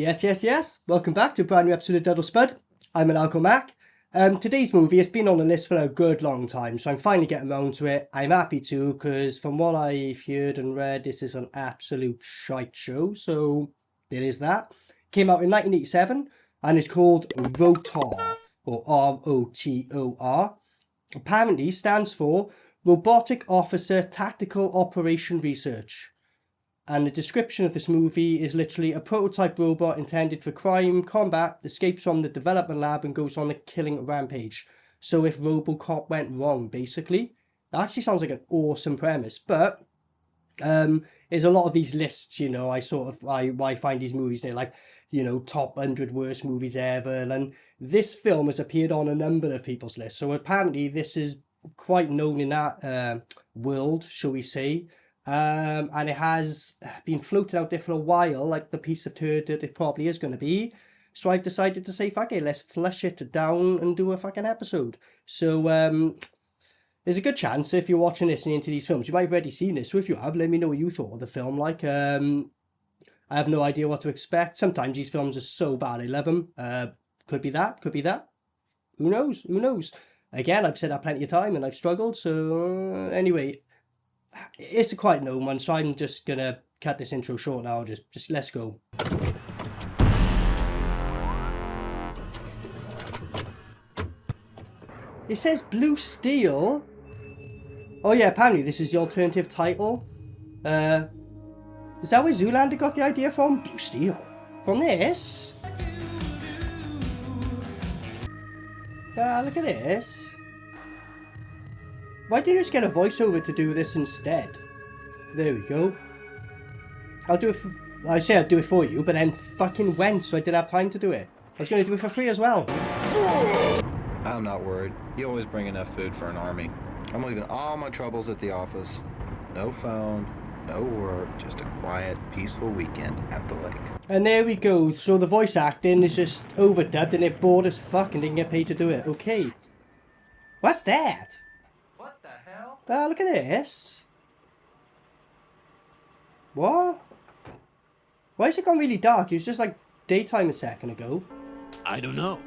Yes. Welcome back to a brand new episode of SPUD. I'm Maniacal Mac. Today's movie has been on the list for a good long time, so I'm finally getting around to it. I'm happy to, because from what I've heard and read, this is an absolute shite show, so there is that. Came out in 1987, and it's called Rotor, or R.O.T.O.R. Apparently stands for Robotic Officer Tactical Operation Research. And the description of this movie is literally a prototype robot intended for crime, combat, escapes from the development lab and goes on a killing rampage. So if RoboCop went wrong, basically. That actually sounds like an awesome premise. But there's a lot of these lists, you know, I find these movies, they're like, you know, top 100 worst movies ever. And this film has appeared on a number of people's lists. So apparently this is quite known in that world, shall we say. And it has been floated out there for a while, like the piece of turd that it probably is going to be. So I decided to say, fuck it, let's flush it down and do a fucking episode. So there's a good chance if you're watching this and into these films, you might have already seen this. So if you have, let me know what you thought of the film. Like, I have no idea what to expect. Sometimes these films are so bad I love them. Could be that. Who knows? Again, I've said that plenty of time and I've struggled. So anyway, it's a quite known one, so I'm just gonna cut this intro short now. Just let's go. It says Blue Steel. Oh yeah, apparently this is the alternative title. Is that where Zoolander got the idea from? Blue Steel? From this? Look at this. Why didn't you just get a voiceover to do this instead? There we go. I say I'd do it for you, but then fucking went, so I didn't have time to do it. I was going to do it for free as well. I'm not worried. You always bring enough food for an army. I'm leaving all my troubles at the office. No phone, no work, just a quiet, peaceful weekend at the lake. And there we go. So the voice acting is just overdubbed and it bored as fuck and didn't get paid to do it. Okay. What's that? Look at this. What? Why has it gone really dark? It was just like daytime a second ago. I don't know.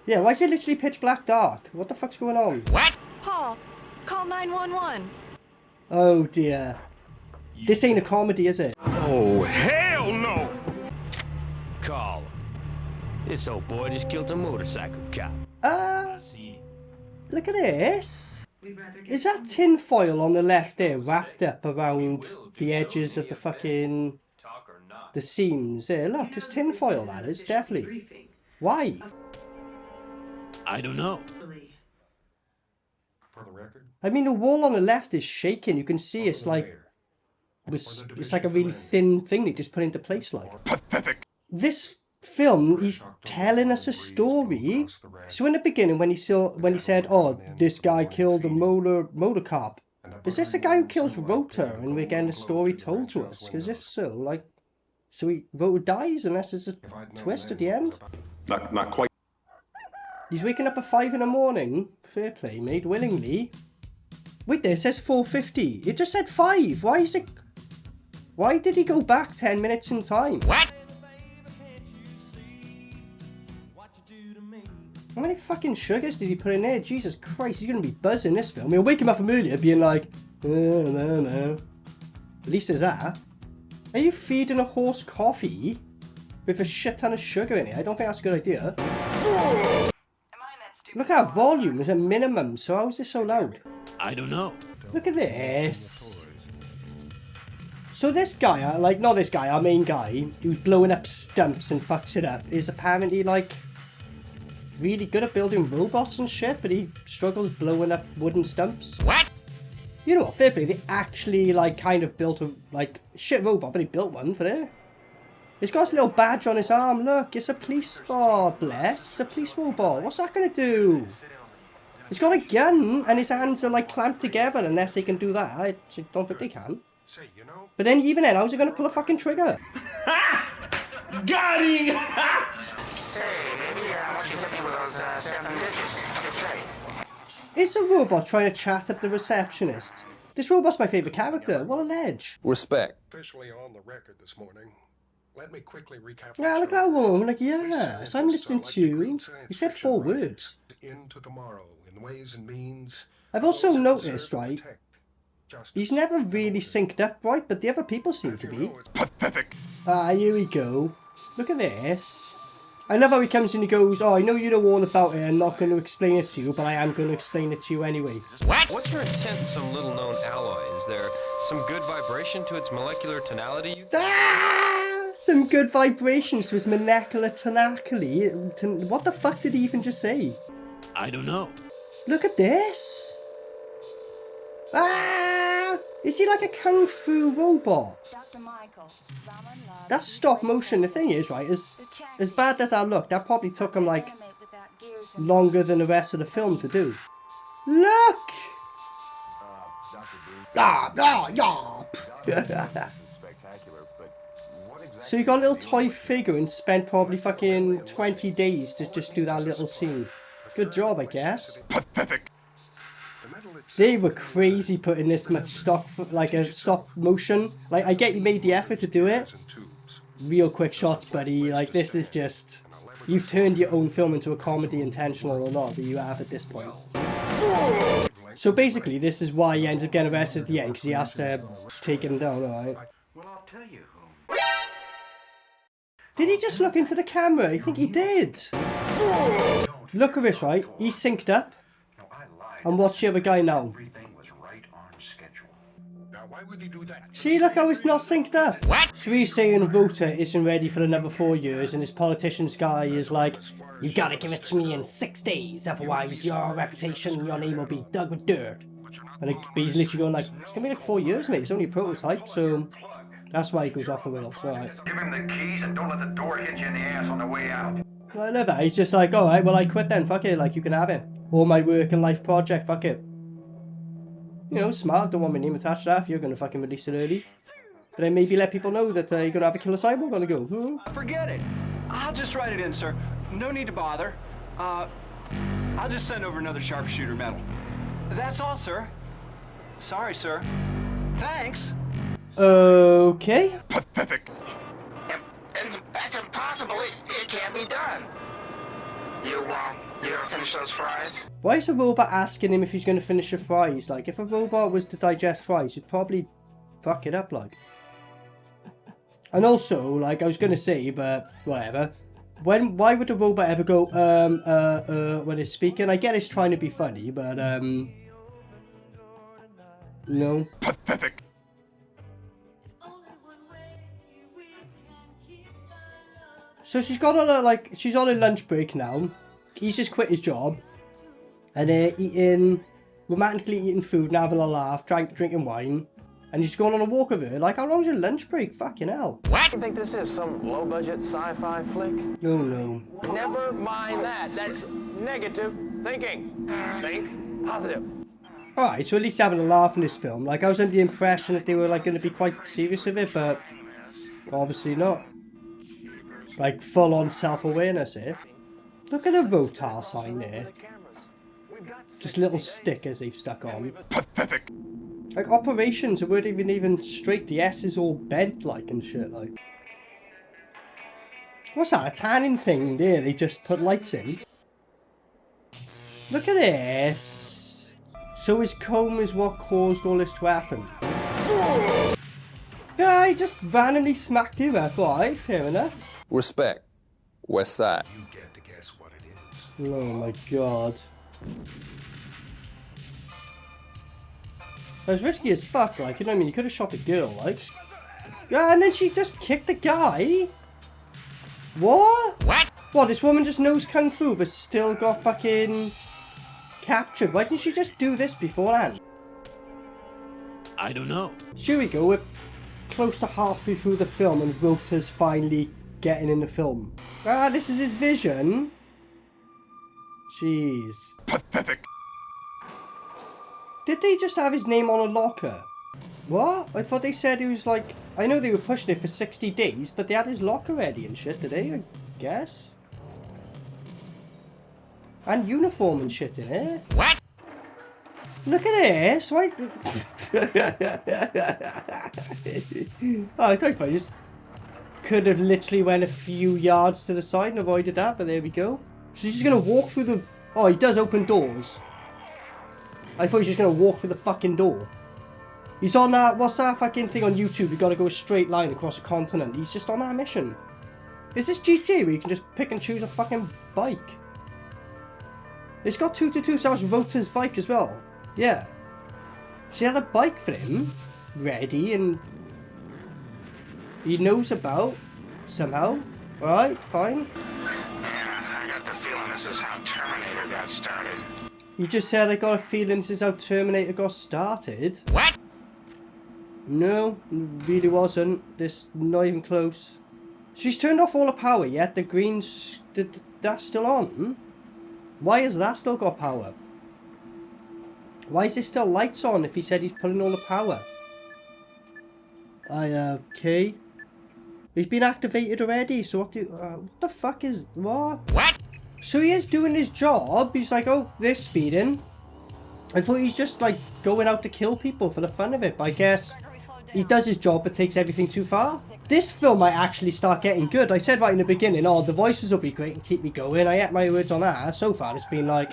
Yeah, why is it literally pitch black dark? What the fuck's going on? What? Paul, call 911. Oh dear. This ain't a comedy, is it? Oh, hell no! Call. This old boy just killed a motorcycle cop. Look at this. Is that tin foil on the left there wrapped up around the edges of the fucking... the seams there? Look, it's tin foil, that is, definitely. Why? I don't know. I mean, the wall on the left is shaking. You can see it's like... it's like a really thin thing they just put into place, like. Pathetic! This film, he's telling us a story. So in the beginning, when he said, oh, this guy killed a motor cop, is this the guy who kills Rotor and we're getting the story told to us? Because if so, like, so Rotor dies unless there's a twist at the end? Not quite. He's waking up at 5 in the morning. Fair play, mate, willingly. Wait, there, it says 4:50. It just said 5. Why did he go back 10 minutes in time? What? How many fucking sugars did he put in there? Jesus Christ, he's going to be buzzing this film. He'll wake him up from earlier being like, no. At least there's that. Are you feeding a horse coffee with a shit ton of sugar in it? I don't think that's a good idea. Look at that volume, it's a minimum, so how is this so loud? I don't know. Look at this. So this guy, like, not this guy, our main guy, who's blowing up stumps and fucks it up, is apparently like really good at building robots and shit, but he struggles blowing up wooden stumps. What? You know what, fair play, they actually like kind of built a like shit robot, but he built one for it. It's got this little badge on his arm, look, it's a police, oh bless, it's a police robot, what's that gonna do? It's got a gun and his hands are like clamped together unless they can do that, I don't think they can. But then even then, how's it gonna pull a fucking trigger? Got him! Is a robot trying to chat up the receptionist? This robot's my favourite character. What a ledge. Respect. Officially on the record this morning. Let me quickly recap. Yeah, look at that woman. I'm like, yes, I'm listening to you. You said 4 words. Into tomorrow in ways and means. I've also noticed, right, he's never really synced up right, but the other people seem to be. Pathetic. Ah, here we go. Look at this. I love how he comes and he goes, oh, I know you know all about it, I'm not going to explain it to you, but I am going to explain it to you anyway. What? What's your intent in some little-known alloy? Is there some good vibration to its molecular tonality? Some good vibrations to his molecular tonality. What the fuck did he even just say? I don't know. Look at this. Ah! Is he like a kung fu robot? That's stop motion. The thing is, right, as bad as that looked, that probably took him like longer than the rest of the film to do. Look! So you got a little toy figure and spent probably fucking 20 days to just do that little scene. Good job, I guess. Pathetic. They were crazy putting this much stop motion. Like, I get you made the effort to do it. Real quick shots, buddy. Like, this is just... You've turned your own film into a comedy, intentional or not, but you have at this point. So basically, this is why he ends up getting arrested at the end, because he has to take him down, alright? Well, I'll tell you who. Did he just look into the camera? I think he did. Look at this, right? He's synced up. And watch the other guy now. Why would he do that? See, look how it's not synced up. So he's saying Rotor isn't ready for another 4 years, and his politician's guy is like, you've got to give it to me in 6 days, otherwise your reputation, your name will be dug with dirt. And he's literally going like, it's going to be like 4 years, mate. It's only a prototype, so that's why he goes off the rails. Right. Give him the keys and don't let the door hit you in the ass on the way out. I love that. He's just like, alright, well I quit then, fuck it, like you can have it. Or my work and life project, fuck it. You know, smart, don't want my name attached to that if you're going to fucking release it early. But then maybe let people know that you're going to have a killer cyborg on the go. Forget it. I'll just write it in, sir. No need to bother. I'll just send over another sharpshooter medal. That's all, sir. Sorry, sir. Thanks. Okay. Pathetic. That's impossible. It can't be done. You gonna finish those fries? Why is a robot asking him if he's going to finish the fries? Like, if a robot was to digest fries, he'd probably fuck it up, like. And also, like, I was going to say, but whatever. Why would a robot ever go, when it's speaking? I get it's trying to be funny, but, no. Pathetic. So she's got on a, she's on a lunch break now. He's just quit his job. And they're romantically eating food and having a laugh, drinking wine. And he's going on a walk with her. Like, how long's your lunch break? Fucking hell. What? You think this is some low-budget sci-fi flick? Oh, no. Never mind that. That's negative thinking. Think positive. Alright, so at least having a laugh in this film. Like, I was under the impression that they were, like, going to be quite serious with it, but obviously not. Like, full-on self-awareness here. Look at the Rotor sign there. Just little stickers they've stuck on. Pathetic. Like, operations, it weren't even straight. The S is all bent, like, and shit, like. What's that, a tanning thing there? They just put lights in. Look at this. So his comb is what caused all this to happen. Yeah, he just randomly smacked him up. Alright, fair enough. Respect. West Side. You get to guess what it is. Oh my god. That was risky as fuck, like, you know what I mean? You could have shot the girl, like. Yeah, and then she just kicked the guy? What? What, this woman just knows Kung Fu but still got fucking captured? Why didn't she just do this beforehand? I don't know. Here we go, we're close to halfway through the film and Rotor's finally getting in the film. Ah, this is his vision? Jeez. Pathetic. Did they just have his name on a locker? What? I thought they said he was like... I know they were pushing it for 60 days, but they had his locker ready and shit, did they? I guess. And uniform and shit in it. What? Look at this! Why... oh, quite funny. Just could have literally went a few yards to the side and avoided that, but there we go. So he's just gonna walk through the... Oh, he does open doors. I thought he was just gonna walk through the fucking door. He's on that... What's that fucking thing on YouTube? You gotta go a straight line across a continent. He's just on that mission. Is this GTA where you can just pick and choose a fucking bike? It's got 222, so that's Rotor's bike as well. Yeah. She had a bike for him, ready, and he knows about, somehow. Alright, fine. Yeah, I got the feeling this is how Terminator got started. You just said I got a feeling this is how Terminator got started. What? No, it really wasn't. This, not even close. She's turned off all the power, yet the green's... that's still on? Why has that still got power? Why is there still lights on if he said he's pulling all the power? Okay. He's been activated already, so what the fuck is... what? What? So he is doing his job. He's like, oh, they're speeding. I thought he's just like going out to kill people for the fun of it, but I guess he does his job but takes everything too far. This film might actually start getting good. I said right in the beginning, oh, the voices will be great and keep me going. I ate my words on that. So far it's been like...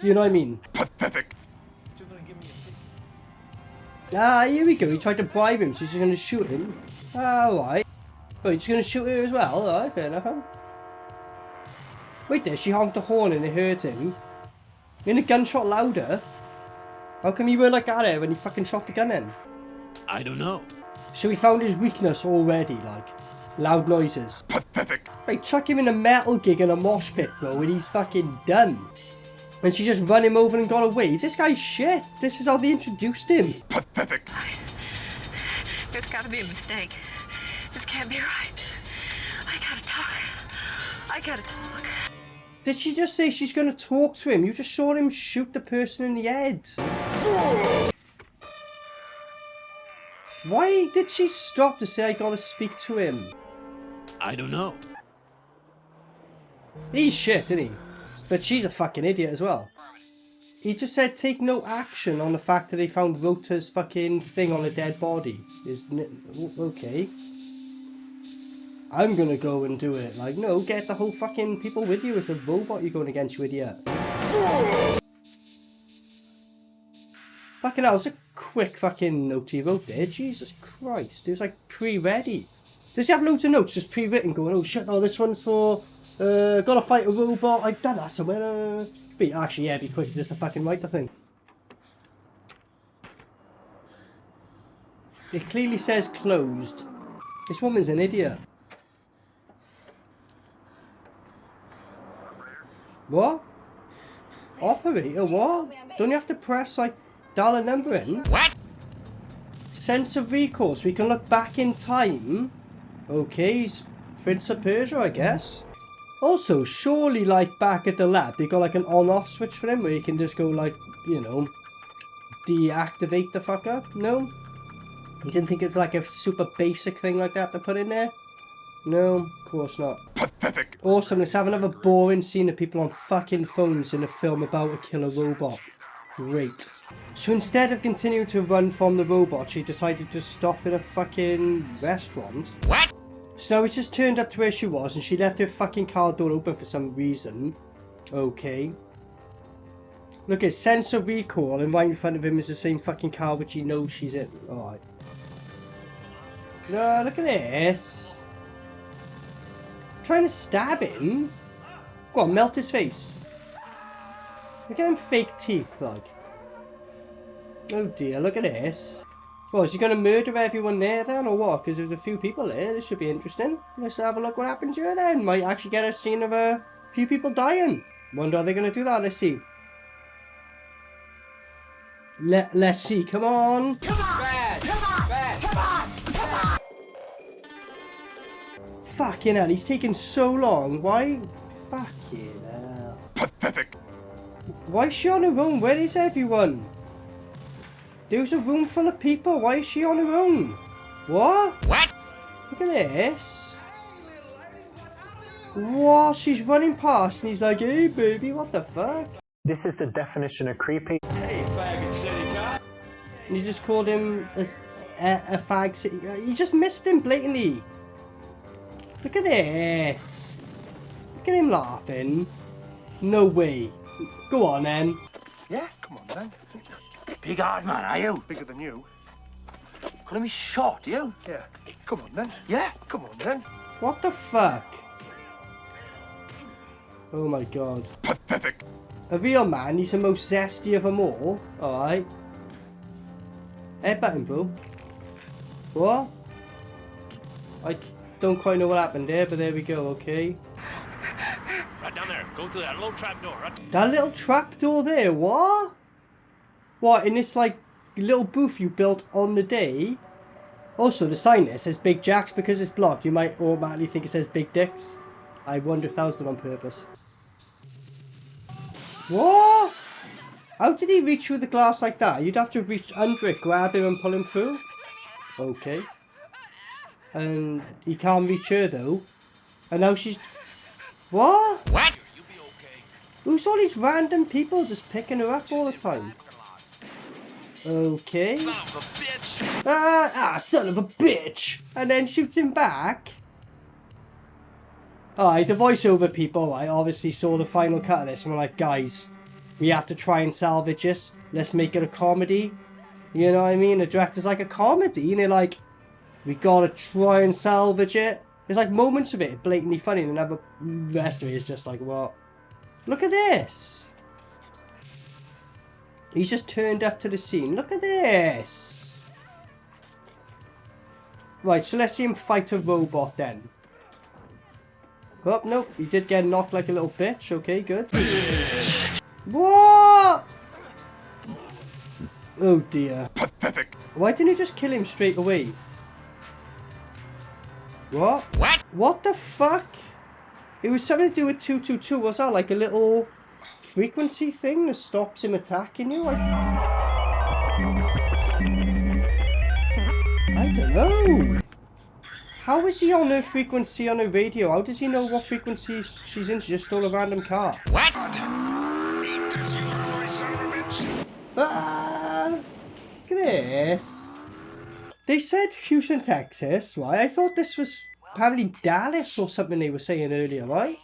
you know what I mean? Pathetic. Ah, here we go. He tried to bribe him, so he's just going to shoot him. Alright. Oh, he's going to shoot her as well? Alright, fair enough. Wait there, she honked the horn and it hurt him. In a gunshot louder? How come you were like that when he fucking shot the gun in? I don't know. So he found his weakness already, like loud noises. Pathetic. Right, chuck him in a metal gig in a mosh pit, bro, and he's fucking done. And she just ran him over and got away. This guy's shit. This is how they introduced him. Pathetic. There's gotta be a mistake. This can't be right. I gotta talk. I gotta talk. Did she just say she's going to talk to him? You just saw him shoot the person in the head. Why did she stop to say I gotta speak to him? I don't know. He's shit, isn't he? But she's a fucking idiot as well. He just said take no action on the fact that they found Rotor's fucking thing on a dead body. Okay. I'm gonna go and do it. Like, no, get the whole fucking people with you. It's a robot you're going against, you idiot. Fucking hell, it's a quick fucking note he wrote there. Jesus Christ. It was like pre-ready. Does he have loads of notes just pre-written going, oh shit, no, this one's for, gotta fight a robot. I've done that somewhere. But actually, yeah, it'd be quick just to fucking write the thing. It clearly says closed. This woman's an idiot. What? Operator, what? Don't you have to press, like, dial a number in? What? Sense of recall, so we can look back in time. Okay, he's Prince of Persia, I guess. Also, surely, like, back at the lab, they got, like, an on-off switch for him where you can just go, like, you know, deactivate the fucker? No? You didn't think of, like, a super basic thing like that to put in there? No, of course not. Pathetic. Awesome, let's have another boring scene of people on fucking phones in a film about a killer robot. Great. So instead of continuing to run from the robot, she decided to stop in a fucking restaurant. What? So now it's just turned up to where she was and she left her fucking car door open for some reason. Okay. Look at sense of recall and right in front of him is the same fucking car which he knows she's in. Alright. No, look at this. Trying to stab him? Go on, melt his face. Look at him fake teeth, like. Oh dear, look at this. Oh, is he going to murder everyone there then, or what? Because there's a few people there. This should be interesting. Let's have a look what happens here then. Might actually get a scene of a few people dying. Wonder how they're going to do that. Let's see. Let's see. Come on. Come on! Bad! Come on! Bad! Come on! Come on! Fucking hell, he's taking so long. Why? Fucking hell. Pathetic. Why is she on her own? Where is everyone? There's a room full of people. Why is she on her own? What? What? Look at this. What? She's running past and he's like, hey baby, what the fuck? This is the definition of creepy. Hey, faggot city cop. And you just called him a fag city. You just missed him blatantly. Look at this. Look at him laughing. No way. Go on then. Yeah? Come on, then. Big hard man, are you? Bigger than you. Calling me short, you? Yeah. Come on, then. Yeah? Come on, then. What the fuck? Oh my god. Pathetic. A real man, he's the most zesty of them all. Alright. Headbutt him, bro. What? I don't quite know what happened there, but there we go, okay. Right down there. Go through that little trap door. Right. That little trapdoor there, what? What, in this, like, little booth you built on the day? Also, the sign there says Big Jacks because it's blocked. You might automatically think it says Big Dicks. I wonder if that was done on purpose. What? How did he reach through the glass like that? You'd have to reach under it, grab him and pull him through? Okay. And he can't reach her though. And now she's... What? What? Who's all these random people just picking her up all the time? Okay. Son of a bitch! Son of a bitch! And then shoots him back. Alright, the voiceover people, I obviously saw the final cut of this and were like, guys, we have to try and salvage this. Let's make it a comedy. You know what I mean? The director's like, a comedy? And they're like, we gotta try and salvage it. There's like moments of it blatantly funny and the rest of it is just like, what? Look at this. He's just turned up to the scene. Look at this. Right, so let's see him fight a robot then. Oh, nope. He did get knocked like a little bitch. Okay, good. What? Oh dear. Pathetic. Why didn't you just kill him straight away? What? What? What the fuck? It was something to do with 222. Was that like a little frequency thing that stops him attacking you? I don't know. How is he on her frequency on her radio? How does he know what frequency she's in? She just stole a random car. What? Ain't this your voice, son of a bitch? Look at this. They said Houston, Texas, right? I thought this was apparently Dallas or something they were saying earlier, right?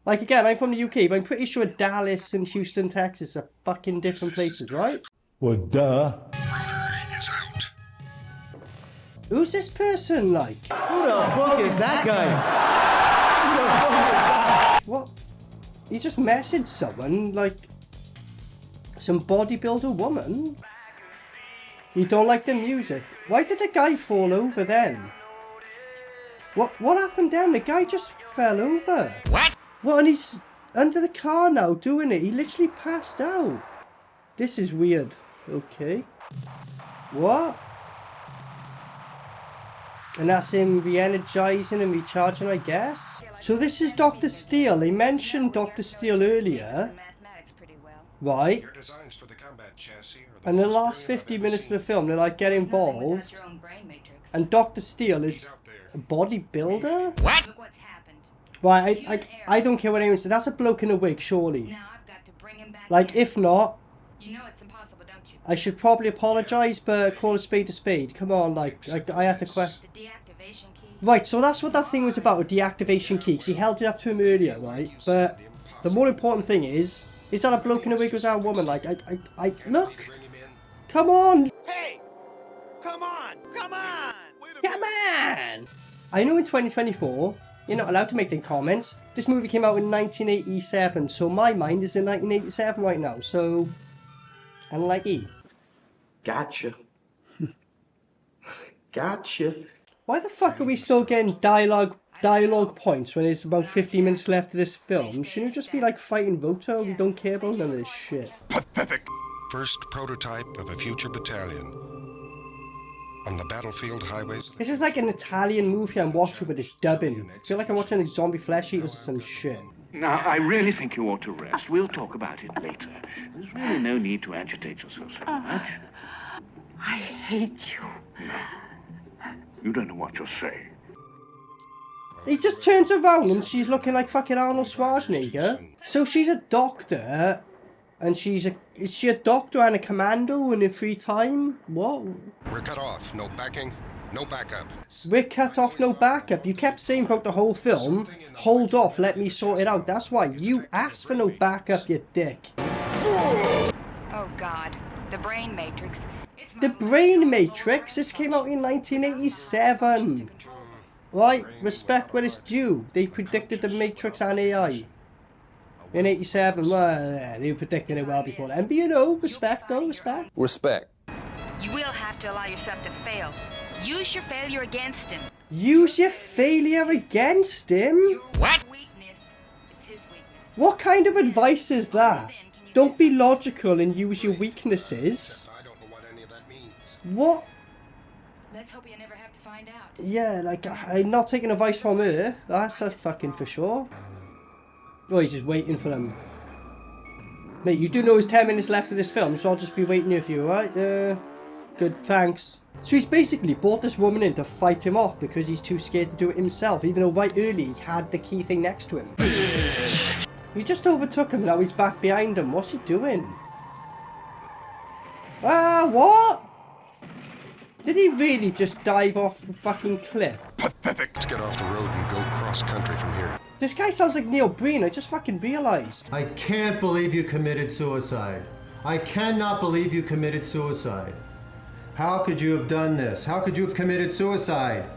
Like, again, I'm from the UK, but I'm pretty sure Dallas and Houston, Texas are fucking different places, right? Well, duh. Who's this person, like? Who the fuck is that guy? Who the fuck is that? What? You just messaged someone, like, some bodybuilder woman? You don't like the music? Why did the guy fall over then? What happened then? The guy just fell over. What? What, and he's under the car now doing it. He literally passed out. This is weird. Okay. What? And that's him re-energizing and recharging, I guess. So this is Dr. Steele. They mentioned Dr. Steele earlier. Right. And in the last 50 minutes of the film, they're like, get involved. And Dr. Steele is a bodybuilder? What? Right, I don't care what anyone says. That's a bloke in a wig, surely. Like, if not, I should probably apologise, but call a spade. Come on, like, I had to question. Right, so that's what that thing was about, a deactivation key, because he held it up to him earlier, right? But the more important thing is that a bloke in a wig or is that a woman? Like, look! Come on! Hey! Come on! Come on! Come on! I know in 2024, you're not allowed to make them comments. This movie came out in 1987, so my mind is in 1987 right now, so... I'm like E. Gotcha. Gotcha. Why the fuck are we still getting dialogue points when there's about 15 minutes left of this film? Shouldn't you just be like fighting Rotor? We don't care about none of this shit. Pathetic. First prototype of a future battalion. On the battlefield highways. This is like an Italian movie I'm watching with this dubbing. I feel like I'm watching like zombie flesh eaters or some shit. Now, I really think you ought to rest. We'll talk about it later. There's really no need to agitate yourself so much. I hate you. No. You don't know what you're saying. He just turns around and she's looking like fucking Arnold Schwarzenegger. So she's a doctor And is she a doctor and a commando in her free time? What? We're cut off. No backing, no backup. We're cut off, no backup. You kept saying about the whole film, hold off, let me sort it out. That's why you asked for no backup, you dick. Oh God, the Brain Matrix. The Brain Matrix? This came out in 1987. Right, respect where it's due. They predicted the Matrix and AI. In 87, well, they were predicting it well before then. But you know, respect though, respect. Respect. You will have to allow yourself to fail. Use your failure against him. Use your failure against him? What? Weakness is his weakness. What kind of advice is that? Don't be logical and use your weaknesses. I don't know what any of that means. What? Let's hope you never have to find out. Yeah, like, I'm not taking advice from her. That's fucking for sure. Oh, he's just waiting for them. Mate, you do know there's 10 minutes left of this film, so I'll just be waiting here for you, alright? Good, thanks. So he's basically brought this woman in to fight him off because he's too scared to do it himself, even though right early he had the key thing next to him. He just overtook him, now he's back behind him. What's he doing? Ah, what? Did he really just dive off the fucking cliff? Pathetic. Let's get off the road and go cross country from here. This guy sounds like Neil Breen, I just fucking realised. I can't believe you committed suicide. I cannot believe you committed suicide. How could you have done this? How could you have committed suicide?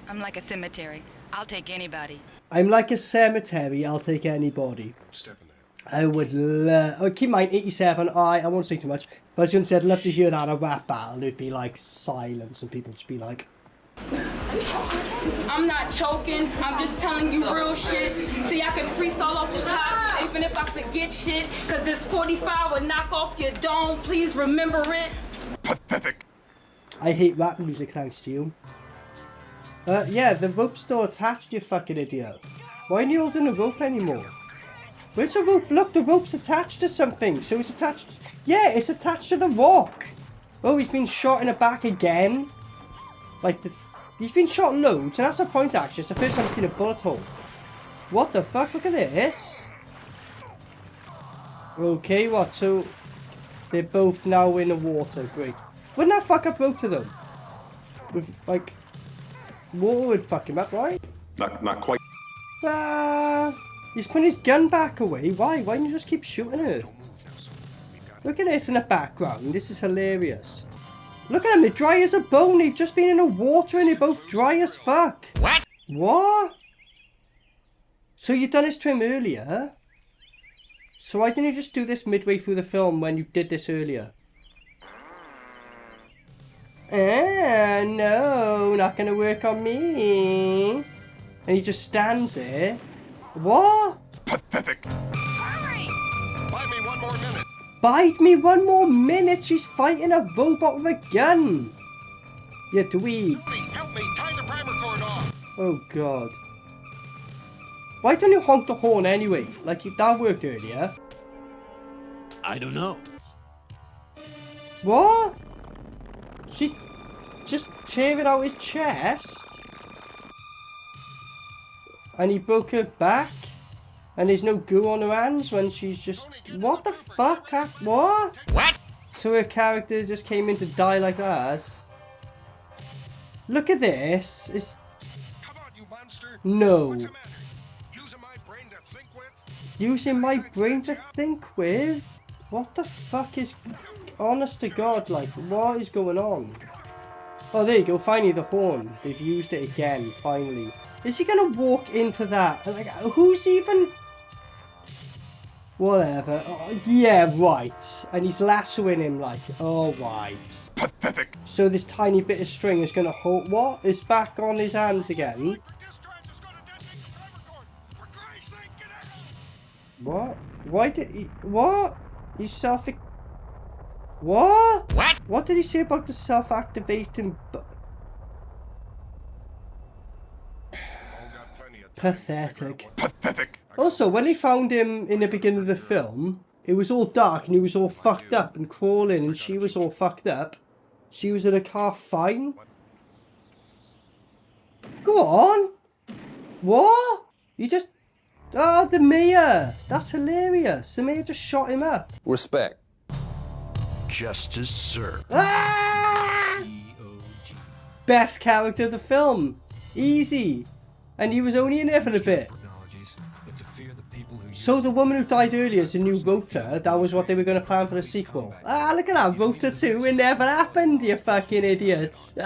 I'm like a cemetery. I'll take anybody. I'm like a cemetery, I'll take anybody. Step in there. I would love... Oh, keep in mind, 87, I won't say too much. But I was going to say, I'd love to hear that a rap battle. It'd be like silence and people just be like... I'm not choking, I'm just telling you real shit. See, I can freestyle off the top, even if I forget shit. Cause this 45 will knock off your dome, please remember it. Pathetic. I hate rap music, thanks to you. Yeah, the rope's still attached, you fucking idiot. Why aren't you holding the rope anymore? Where's the rope? Look, the rope's attached to something. So it's attached... Yeah, it's attached to the rock. Oh, he's been shot in the back again. Like, he's been shot loads, and that's the point, actually. It's the first time I've seen a bullet hole. What the fuck? Look at this. Okay, what? So, they're both now in the water. Great. Wouldn't that fuck up Rotor, though? With, like, water would fuck him up, right? Not quite. He's putting his gun back away. Why? Why don't you just keep shooting her? Look at this in the background. This is hilarious. Look at them. They're dry as a bone. They've just been in the water and they're both dry as fuck. What? What? So you done this to him earlier? So why didn't you just do this midway through the film when you did this earlier? No, not gonna work on me. And he just stands there. What? Pathetic. Hurry! Buy me one more minute. Bide me one more minute. She's fighting a robot with a gun. You dweeb. Somebody help me tie the primer cord off. Oh god. Why don't you honk the horn anyway? Like that worked earlier. I don't know. What? She just tearing out his chest? And he broke her back? And there's no goo on her hands when she's just... What the fuck? What? What? So her character just came in to die like that? Look at this. It's... Come on, you monster. No. What's the matter? Using my brain to think with? Using my brain to think with? What the fuck is... Honest to God, like, what is going on? Oh, there you go. Finally, the horn. They've used it again, finally. Is he going to walk into that? Like, who's even... Whatever. Oh, yeah, right. And he's lassoing him like, oh, right. Pathetic. So this tiny bit of string is going to hold... What? It's back on his hands again. What? Why did he... What? He's self... What? What? What did he say about the self-activating... Pathetic. Pathetic. Also, when they found him in the beginning of the film, it was all dark and he was all fucked up and crawling and she was all fucked up. She was in a car fine. Go on. What? You just... Oh, the mayor! That's hilarious. The mayor just shot him up. Respect. Justice served. Ah! Best character of the film. Easy. And he was only in there for a bit. So the woman who died earlier is a new Rotor. That was what they were going to plan for the sequel. Ah, look at that. Rotor 2. It never happened, you fucking idiots.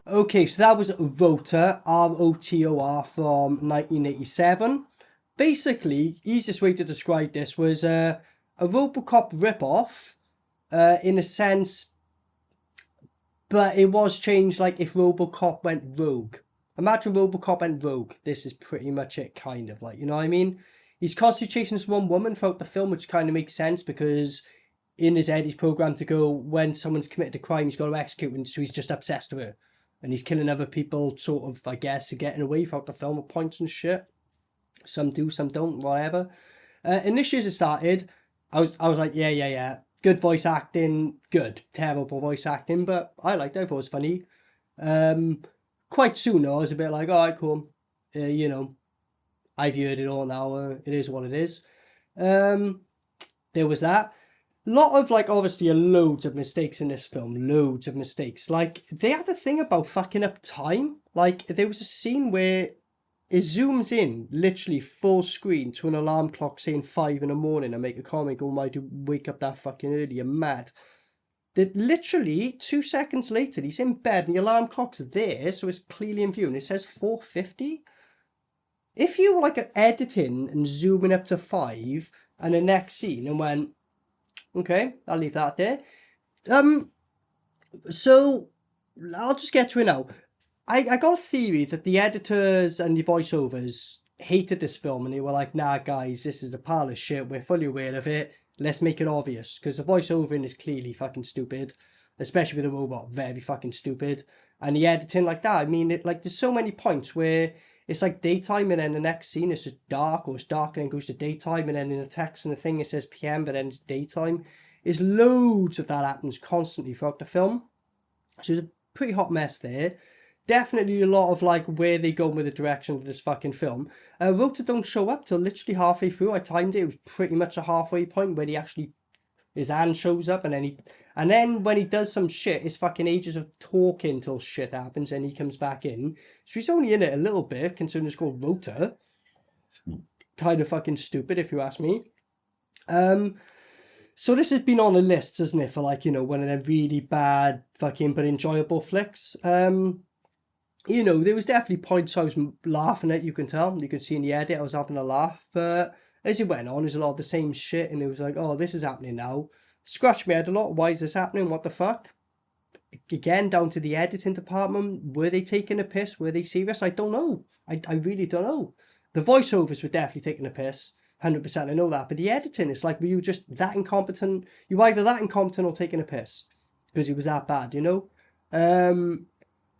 Okay, so that was Rotor, R.O.T.O.R from 1987. Basically, easiest way to describe this was a RoboCop ripoff, in a sense, but it was changed like if RoboCop went rogue. Imagine RoboCop went rogue. This is pretty much it, kind of, like, you know what I mean? He's constantly chasing this one woman throughout the film, which kind of makes sense because in his head he's programmed to go, when someone's committed a crime, he's got to execute them, so he's just obsessed with her. And he's killing other people, sort of, I guess, getting away throughout the film with points and shit. Some do, some don't, whatever. Initially as it started, I was like, yeah. Good voice acting, good. Terrible voice acting, but I liked it. I thought it was funny. Quite soon though, I was a bit like, alright, cool. You know, I've heard it all now. It is what it is. There was that. Lot of, like, obviously loads of mistakes in this film. Loads of mistakes. Like, they have a thing about fucking up time. Like, there was a scene where it zooms in, literally full screen, to an alarm clock saying 5 in the morning and make a comment, oh my, to wake up that fucking early, you're mad. That literally 2 seconds later, he's in bed and the alarm clock's there, so it's clearly in view, and it says 4:50. If you were, like, editing and zooming up to 5 and the next scene and went, okay, I'll leave that there. So, I'll just get to it now. I got a theory that the editors and the voiceovers hated this film and they were like, nah guys, this is a pile of shit, we're fully aware of it, let's make it obvious. Because the voiceovering is clearly fucking stupid, especially with the robot, very fucking stupid. And the editing like that, I mean, there's so many points where it's like daytime and then the next scene is just dark, or it's dark and then goes to daytime, and then in the text and the thing it says PM but then it's daytime. There's loads of that happens constantly throughout the film. So there's a pretty hot mess there. Definitely a lot of like where they go with the direction of this fucking film. Rotor don't show up till literally halfway through. I timed it. It was pretty much a halfway point where he actually, his hand shows up, and then when he does some shit, it's fucking ages of talking till shit happens and he comes back in. So he's only in it a little bit, considering it's called Rotor. Kind of fucking stupid if you ask me. So this has been on the list, hasn't it, for like, you know, one of them really bad fucking but enjoyable flicks. You know, there was definitely points I was laughing at, you can tell. You can see in the edit I was having a laugh. But as it went on, there's a lot of the same shit. And it was like, oh, this is happening now. Scratched my head a lot. Why is this happening? What the fuck? Again, down to the editing department. Were they taking a piss? Were they serious? I don't know. I really don't know. The voiceovers were definitely taking a piss. 100%, I know that. But the editing, it's like, were you just that incompetent? You were either that incompetent or taking a piss. Because it was that bad, you know?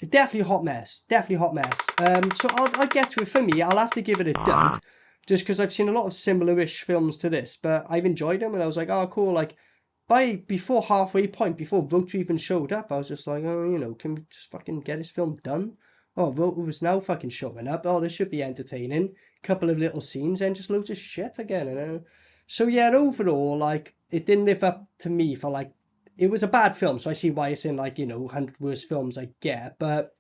Definitely a hot mess. Definitely a hot mess. So I'll get to it. For me, I'll have to give it a dud. Just because I've seen a lot of similar-ish films to this. But I've enjoyed them. And I was like, oh, cool. Like, before halfway point, before Rotor even showed up, I was just like, oh, you know, can we just fucking get this film done? Oh, Rotor was now fucking showing up. Oh, this should be entertaining. Couple of little scenes and just loads of shit again. And, so, yeah, overall, like, it didn't live up to me for, like, it was a bad film, so I see why it's in, like, you know, 100 worst films I get, but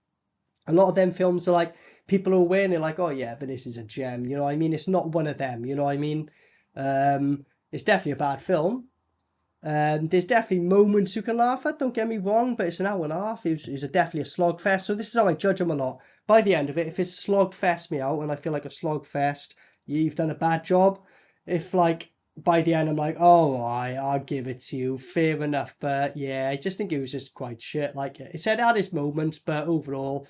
a lot of them films are, like, people are aware and they're like, oh, yeah, but this is a gem, you know what I mean? It's not one of them, you know what I mean? It's definitely a bad film. There's definitely moments you can laugh at, don't get me wrong, but it's an hour and a half. It's definitely a slog fest, so this is how I judge them a lot. By the end of it, if it's slog fest me out and I feel like a slog fest, you've done a bad job. If, like, by the end I'm like, oh, I'll give it to you, fair enough. But yeah, I just think it was just quite shit. Like, it said it had its moments, but overall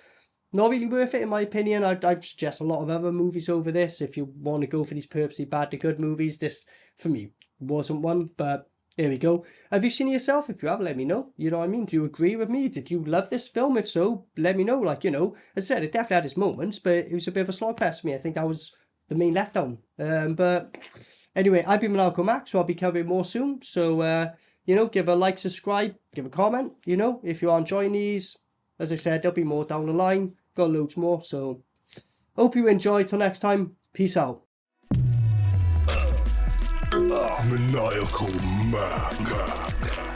not really worth it in my opinion. I'd suggest a lot of other movies over this. If you want to go for these purposely bad to good movies, this for me wasn't one. But here we go. Have you seen it yourself? If you have, let me know. You know what I mean? Do you agree with me? Did you love this film? If so, let me know. Like, you know, as I said, it definitely had its moments, but it was a bit of a slogfest for me. I think that was the main letdown. But anyway, I've been Maniacal Mac, so I'll be covering more soon. So, you know, give a like, subscribe, give a comment, you know, if you are enjoying these. As I said, there'll be more down the line. got loads more. So hope you enjoy. Till next time, peace out. Maniacal Mac.